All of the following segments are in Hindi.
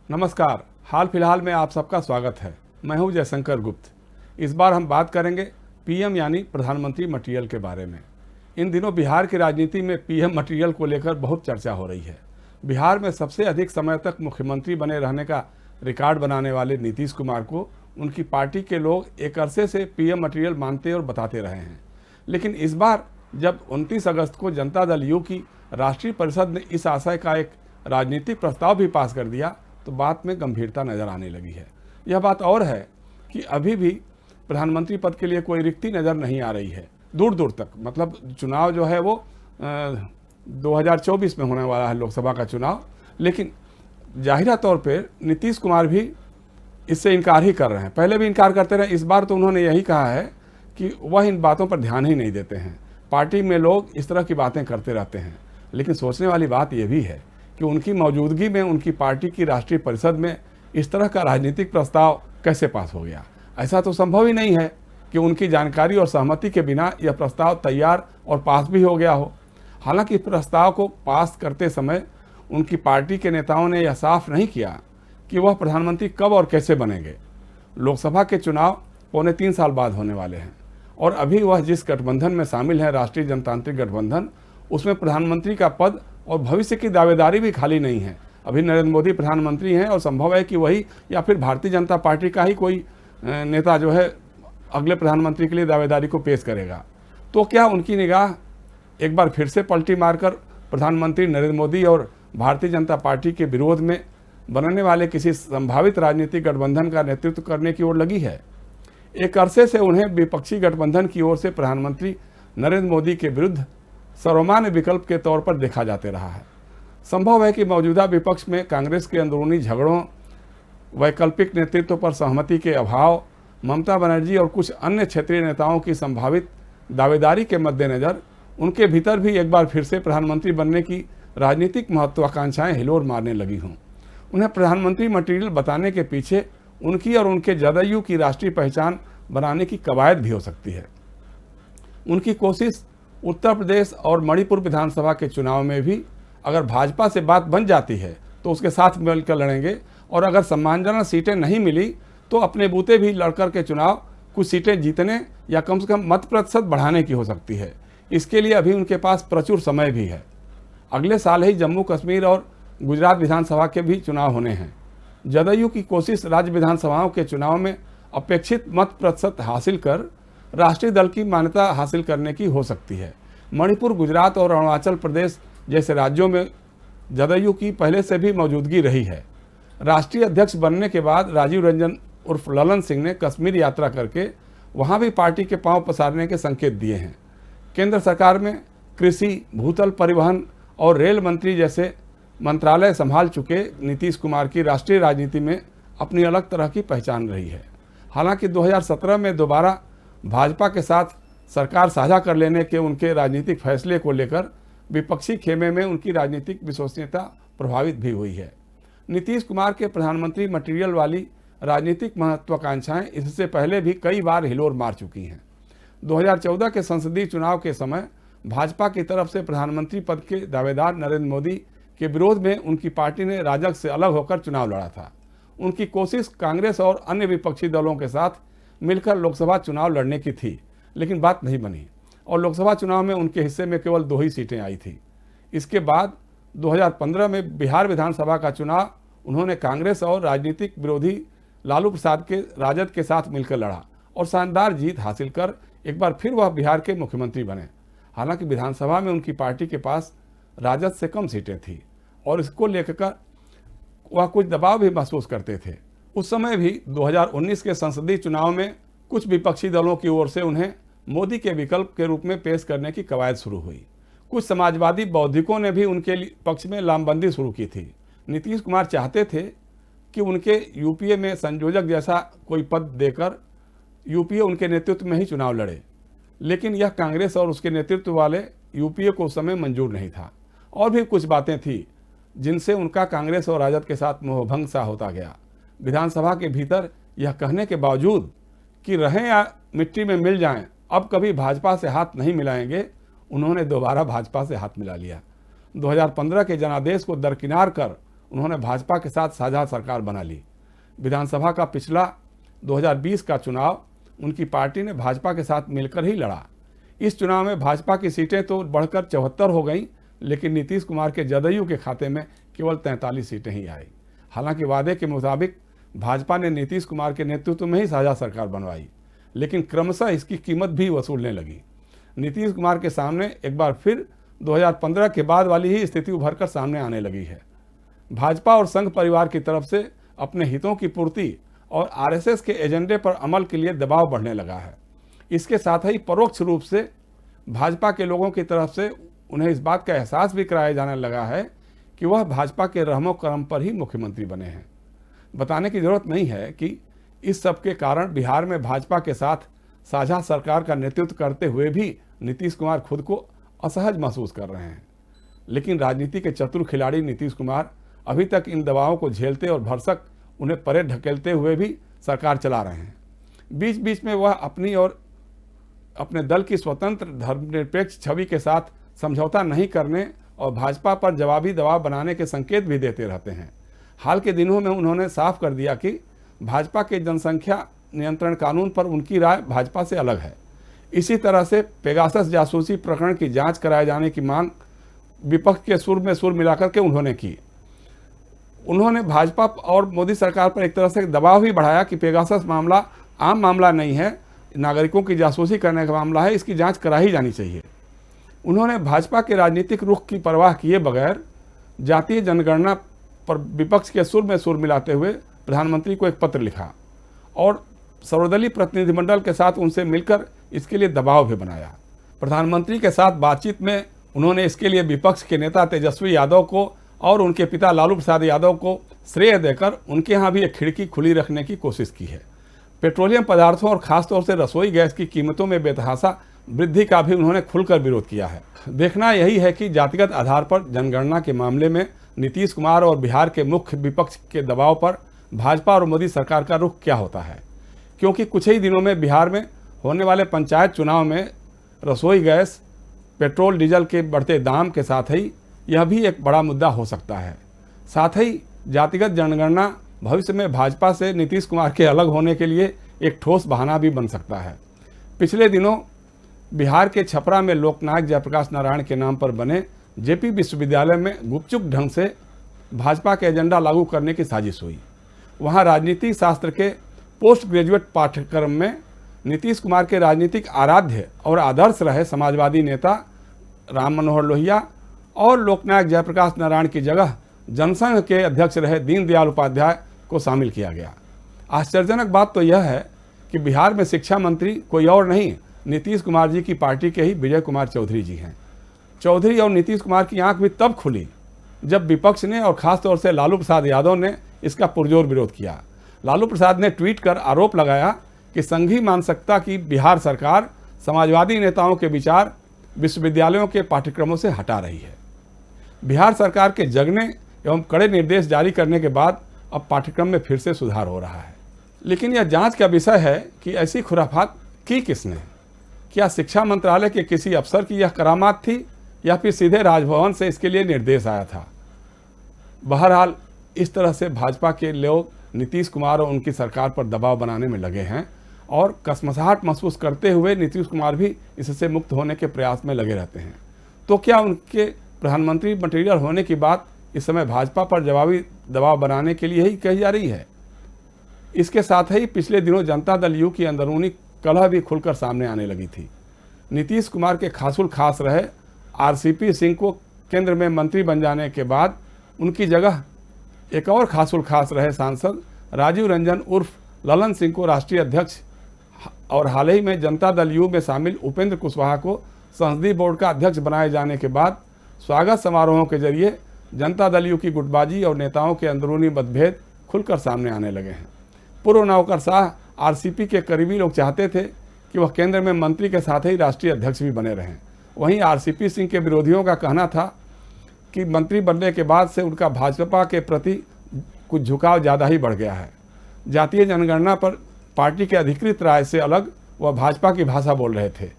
नमस्कार। हाल फिलहाल में आप सबका स्वागत है। मैं हूं जयशंकर गुप्त। इस बार हम बात करेंगे पीएम यानी प्रधानमंत्री मटेरियल के बारे में। इन दिनों बिहार की राजनीति में पीएम मटेरियल को लेकर बहुत चर्चा हो रही है। बिहार में सबसे अधिक समय तक मुख्यमंत्री बने रहने का रिकॉर्ड बनाने वाले नीतीश कुमार को उनकी पार्टी के लोग एक अरसे से पीएम मटेरियल मानते और बताते रहे हैं। लेकिन इस बार जब 29 अगस्त को जनता दल यू की राष्ट्रीय परिषद ने इस आशय का एक राजनीतिक प्रस्ताव भी पास कर दिया तो बात में गंभीरता नजर आने लगी है। यह बात और है कि अभी भी प्रधानमंत्री पद के लिए कोई रिक्ति नज़र नहीं आ रही है दूर दूर तक। मतलब चुनाव जो है वो 2024 में होने वाला है, लोकसभा का चुनाव। लेकिन जाहिरा तौर पर नीतीश कुमार भी इससे इनकार ही कर रहे हैं। पहले भी इनकार करते रहे, इस बार तो उन्होंने यही कहा है कि वह इन बातों पर ध्यान ही नहीं देते हैं। पार्टी में लोग इस तरह की बातें करते रहते हैं। लेकिन सोचने वाली बात यह भी है कि उनकी मौजूदगी में उनकी पार्टी की राष्ट्रीय परिषद में इस तरह का राजनीतिक प्रस्ताव कैसे पास हो गया। ऐसा तो संभव ही नहीं है कि उनकी जानकारी और सहमति के बिना यह प्रस्ताव तैयार और पास भी हो गया हो। हालांकि इस प्रस्ताव को पास करते समय उनकी पार्टी के नेताओं ने यह साफ नहीं किया कि वह प्रधानमंत्री कब और कैसे बनेंगे। लोकसभा के चुनाव पौने 3 साल बाद होने वाले हैं और अभी वह जिस गठबंधन में शामिल है, राष्ट्रीय जनतांत्रिक गठबंधन, उसमें प्रधानमंत्री का पद और भविष्य की दावेदारी भी खाली नहीं है। अभी नरेंद्र मोदी प्रधानमंत्री हैं और संभव है कि वही या फिर भारतीय जनता पार्टी का ही कोई नेता जो है अगले प्रधानमंत्री के लिए दावेदारी को पेश करेगा। तो क्या उनकी निगाह एक बार फिर से पलटी मारकर प्रधानमंत्री नरेंद्र मोदी और भारतीय जनता पार्टी के विरोध में बनने वाले किसी संभावित राजनीतिक गठबंधन का नेतृत्व करने की ओर लगी है? एक अरसे से उन्हें विपक्षी गठबंधन की ओर से प्रधानमंत्री नरेंद्र मोदी के विरुद्ध सर्वमान्य विकल्प के तौर पर देखा जाते रहा है। संभव है कि मौजूदा विपक्ष में कांग्रेस के अंदरूनी झगड़ों, वैकल्पिक नेतृत्व पर सहमति के अभाव, ममता बनर्जी और कुछ अन्य क्षेत्रीय नेताओं की संभावित दावेदारी के मद्देनज़र उनके भीतर भी एक बार फिर से प्रधानमंत्री बनने की राजनीतिक महत्वाकांक्षाएं हिलोर मारने लगी हों। उन्हें प्रधानमंत्री मटेरियल बताने के पीछे उनकी और उनके जदयू की राष्ट्रीय पहचान बनाने की कवायद भी हो सकती है। उनकी कोशिश उत्तर प्रदेश और मणिपुर विधानसभा के चुनाव में भी अगर भाजपा से बात बन जाती है तो उसके साथ मिलकर लड़ेंगे, और अगर सम्मानजनक सीटें नहीं मिली तो अपने बूते भी लड़कर के चुनाव कुछ सीटें जीतने या कम से कम मत प्रतिशत बढ़ाने की हो सकती है। इसके लिए अभी उनके पास प्रचुर समय भी है। अगले साल ही जम्मू कश्मीर और गुजरात विधानसभा के भी चुनाव होने हैं। जदयू की कोशिश राज्य विधानसभाओं के चुनाव में अपेक्षित मत प्रतिशत हासिल कर राष्ट्रीय दल की मान्यता हासिल करने की हो सकती है। मणिपुर, गुजरात और अरुणाचल प्रदेश जैसे राज्यों में जदयू की पहले से भी मौजूदगी रही है। राष्ट्रीय अध्यक्ष बनने के बाद राजीव रंजन उर्फ ललन सिंह ने कश्मीर यात्रा करके वहां भी पार्टी के पांव पसारने के संकेत दिए हैं। केंद्र सरकार में कृषि, भूतल परिवहन और रेल मंत्री जैसे मंत्रालय संभाल चुके नीतीश कुमार की राष्ट्रीय राजनीति में अपनी अलग तरह की पहचान रही है। हालांकि 2017 में दोबारा भाजपा के साथ सरकार साझा कर लेने के उनके राजनीतिक फैसले को लेकर विपक्षी खेमे में उनकी राजनीतिक विश्वसनीयता प्रभावित भी हुई है। नीतीश कुमार के प्रधानमंत्री मटेरियल वाली राजनीतिक महत्वाकांक्षाएं इससे पहले भी कई बार हिलोर मार चुकी हैं। 2014 के संसदीय चुनाव के समय भाजपा की तरफ से प्रधानमंत्री पद के दावेदार नरेंद्र मोदी के विरोध में उनकी पार्टी ने राजग से अलग होकर चुनाव लड़ा था। उनकी कोशिश कांग्रेस और अन्य विपक्षी दलों के साथ मिलकर लोकसभा चुनाव लड़ने की थी, लेकिन बात नहीं बनी और लोकसभा चुनाव में उनके हिस्से में केवल 2 ही सीटें आई थी। इसके बाद 2015 में बिहार विधानसभा का चुनाव उन्होंने कांग्रेस और राजनीतिक विरोधी लालू प्रसाद के राजद के साथ मिलकर लड़ा और शानदार जीत हासिल कर एक बार फिर वह बिहार के मुख्यमंत्री बने। हालांकि विधानसभा में उनकी पार्टी के पास राजद से कम सीटें थी और इसको लेकर वह कुछ दबाव भी महसूस करते थे। उस समय भी 2019 के संसदीय चुनाव में कुछ विपक्षी दलों की ओर से उन्हें मोदी के विकल्प के रूप में पेश करने की कवायद शुरू हुई। कुछ समाजवादी बौद्धिकों ने भी उनके पक्ष में लामबंदी शुरू की थी। नीतीश कुमार चाहते थे कि उनके यूपीए में संयोजक जैसा कोई पद देकर यूपीए उनके नेतृत्व में ही चुनाव लड़े, लेकिन यह कांग्रेस और उसके नेतृत्व वाले यूपीए को उस समय मंजूर नहीं था। और भी कुछ बातें थी जिनसे उनका कांग्रेस और राजद के साथ मोहभंग सा होता गया। विधानसभा के भीतर यह कहने के बावजूद कि रहें या मिट्टी में मिल जाएं, अब कभी भाजपा से हाथ नहीं मिलाएंगे, उन्होंने दोबारा भाजपा से हाथ मिला लिया। 2015 के जनादेश को दरकिनार कर उन्होंने भाजपा के साथ साझा सरकार बना ली। विधानसभा का पिछला 2020 का चुनाव उनकी पार्टी ने भाजपा के साथ मिलकर ही लड़ा। इस चुनाव में भाजपा की सीटें तो बढ़कर 74 हो गईं, लेकिन नीतीश कुमार के जदयू के खाते में केवल 43 सीटें ही आई। हालांकि वादे के मुताबिक भाजपा ने नीतीश कुमार के नेतृत्व में ही साझा सरकार बनवाई, लेकिन क्रमशः इसकी कीमत भी वसूलने लगी। नीतीश कुमार के सामने एक बार फिर 2015 के बाद वाली ही स्थिति उभर कर सामने आने लगी है। भाजपा और संघ परिवार की तरफ से अपने हितों की पूर्ति और आरएसएस के एजेंडे पर अमल के लिए दबाव बढ़ने लगा है। इसके साथ ही परोक्ष रूप से भाजपा के लोगों की तरफ से उन्हें इस बात का एहसास भी कराया जाने लगा है कि वह भाजपा के रहमो करम पर ही मुख्यमंत्री बने हैं। बताने की जरूरत नहीं है कि इस सब के कारण बिहार में भाजपा के साथ साझा सरकार का नेतृत्व करते हुए भी नीतीश कुमार खुद को असहज महसूस कर रहे हैं। लेकिन राजनीति के चतुर खिलाड़ी नीतीश कुमार अभी तक इन दबावों को झेलते और भरसक उन्हें परे ढकेलते हुए भी सरकार चला रहे हैं। बीच बीच में वह अपनी और अपने दल की स्वतंत्र धर्मनिरपेक्ष छवि के साथ समझौता नहीं करने और भाजपा पर जवाबी दबाव बनाने के संकेत भी देते रहते हैं। हाल के दिनों में उन्होंने साफ कर दिया कि भाजपा के जनसंख्या नियंत्रण कानून पर उनकी राय भाजपा से अलग है। इसी तरह से पेगासस जासूसी प्रकरण की जांच कराए जाने की मांग विपक्ष के सुर में सुर मिलाकर के उन्होंने की। उन्होंने भाजपा और मोदी सरकार पर एक तरह से दबाव भी बढ़ाया कि पेगासस मामला आम मामला नहीं है, नागरिकों की जासूसी करने का मामला है, इसकी जांच करा ही जानी चाहिए। उन्होंने भाजपा के राजनीतिक रुख की परवाह किए बगैर जातीय जनगणना पर विपक्ष के सुर में सुर मिलाते हुए प्रधानमंत्री को एक पत्र लिखा और सर्वदलीय प्रतिनिधिमंडल के साथ उनसे मिलकर इसके लिए दबाव भी बनाया। प्रधानमंत्री के साथ बातचीत में उन्होंने इसके लिए विपक्ष के नेता तेजस्वी यादव को और उनके पिता लालू प्रसाद यादव को श्रेय देकर उनके यहाँ भी एक खिड़की खुली रखने की कोशिश की है। पेट्रोलियम पदार्थों और खासतौर से रसोई गैस की कीमतों में बेतहाशा वृद्धि का भी उन्होंने खुलकर विरोध किया है। देखना यही है कि जातिगत आधार पर जनगणना के मामले में नीतीश कुमार और बिहार के मुख्य विपक्ष के दबाव पर भाजपा और मोदी सरकार का रुख क्या होता है, क्योंकि कुछ ही दिनों में बिहार में होने वाले पंचायत चुनाव में रसोई गैस, पेट्रोल डीजल के बढ़ते दाम के साथ ही यह भी एक बड़ा मुद्दा हो सकता है। साथ ही जातिगत जनगणना भविष्य में भाजपा से नीतीश कुमार के अलग होने के लिए एक ठोस बहाना भी बन सकता है। पिछले दिनों बिहार के छपरा में लोकनायक जयप्रकाश नारायण के नाम पर बने जेपी विश्वविद्यालय में गुपचुप ढंग से भाजपा के एजेंडा लागू करने की साजिश हुई। वहां राजनीति शास्त्र के पोस्ट ग्रेजुएट पाठ्यक्रम में नीतीश कुमार के राजनीतिक आराध्य और आदर्श रहे समाजवादी नेता राम मनोहर लोहिया और लोकनायक जयप्रकाश नारायण की जगह जनसंघ के अध्यक्ष रहे दीनदयाल उपाध्याय को शामिल किया गया। आश्चर्यजनक बात तो यह है कि बिहार में शिक्षा मंत्री कोई और नहीं, नीतीश कुमार जी की पार्टी के ही विजय कुमार चौधरी जी हैं। चौधरी और नीतीश कुमार की आंख भी तब खुली जब विपक्ष ने और खासतौर से लालू प्रसाद यादव ने इसका पुरजोर विरोध किया। लालू प्रसाद ने ट्वीट कर आरोप लगाया कि संघीय मानसिकता की बिहार सरकार समाजवादी नेताओं के विचार विश्वविद्यालयों के पाठ्यक्रमों से हटा रही है। बिहार सरकार के जगने एवं कड़े निर्देश जारी करने के बाद अब पाठ्यक्रम में फिर से सुधार हो रहा है। लेकिन यह जांच का विषय है कि ऐसी खुराफात की किसने? क्या शिक्षा मंत्रालय के किसी अफसर की यह करामात थी या फिर सीधे राजभवन से इसके लिए निर्देश आया था? बहरहाल इस तरह से भाजपा के लोग नीतीश कुमार और उनकी सरकार पर दबाव बनाने में लगे हैं और कसमसाहट महसूस करते हुए नीतीश कुमार भी इससे मुक्त होने के प्रयास में लगे रहते हैं। तो क्या उनके प्रधानमंत्री मटेरियल होने की बात इस समय भाजपा पर जवाबी दबाव बनाने के लिए ही कही जा रही है? इसके साथ ही पिछले दिनों जनता दल यू की अंदरूनी कलह भी खुलकर सामने आने लगी थी। नीतीश कुमार के खासुल खास रहे आरसीपी सिंह को केंद्र में मंत्री बन जाने के बाद उनकी जगह एक और खासुल खास रहे सांसद राजीव रंजन उर्फ ललन सिंह को राष्ट्रीय अध्यक्ष और हाल ही में जनता दल यू में शामिल उपेंद्र कुशवाहा को संसदीय बोर्ड का अध्यक्ष बनाए जाने के बाद स्वागत समारोहों के जरिए जनता दल यू की गुटबाजी और नेताओं के अंदरूनी मतभेद खुलकर सामने आने लगे हैं। पूर्व नौकरशाह आरसीपी के करीबी लोग चाहते थे कि वह केंद्र में मंत्री के साथ ही राष्ट्रीय अध्यक्ष भी बने रहें। वहीं आरसीपी सिंह के विरोधियों का कहना था कि मंत्री बनने के बाद से उनका भाजपा के प्रति कुछ झुकाव ज़्यादा ही बढ़ गया है। जातीय जनगणना पर पार्टी के अधिकृत राय से अलग वह भाजपा की भाषा बोल रहे थे।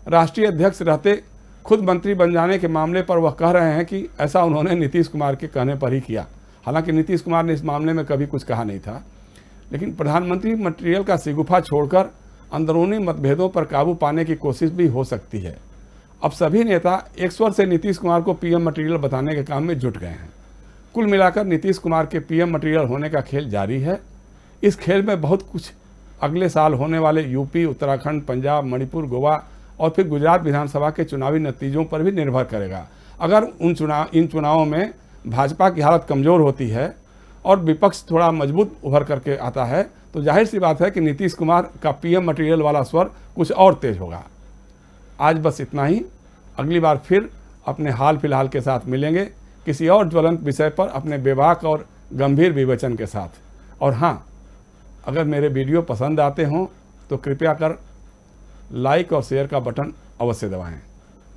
राष्ट्रीय अध्यक्ष रहते खुद मंत्री बन जाने के मामले पर वह कह रहे हैं कि ऐसा उन्होंने नीतीश कुमार के कहने पर ही किया। हालांकि नीतीश कुमार ने इस मामले में कभी कुछ कहा नहीं था, लेकिन प्रधानमंत्री मटेरियल का शिगुफा छोड़कर अंदरूनी मतभेदों पर काबू पाने की कोशिश भी हो सकती है। अब सभी नेता एक स्वर से नीतीश कुमार को पीएम मटेरियल बताने के काम में जुट गए हैं। कुल मिलाकर नीतीश कुमार के पीएम मटेरियल होने का खेल जारी है। इस खेल में बहुत कुछ अगले साल होने वाले यूपी, उत्तराखंड, पंजाब, मणिपुर, गोवा और फिर गुजरात विधानसभा के चुनावी नतीजों पर भी निर्भर करेगा। अगर इन चुनावों में भाजपा की हालत कमज़ोर होती है और विपक्ष थोड़ा मजबूत उभर करके आता है तो जाहिर सी बात है कि नीतीश कुमार का पीएम मटेरियल वाला स्वर कुछ और तेज होगा। आज बस इतना ही। अगली बार फिर अपने हाल फिलहाल के साथ मिलेंगे किसी और ज्वलंत विषय पर अपने बेबाक और गंभीर विवेचन के साथ। और हाँ, अगर मेरे वीडियो पसंद आते हों तो कृपया कर लाइक और शेयर का बटन अवश्य दबाएं।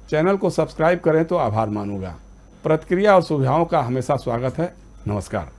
चैनल को सब्सक्राइब करें तो आभार मानूंगा। प्रतिक्रिया और सुझावों का हमेशा स्वागत है। नमस्कार।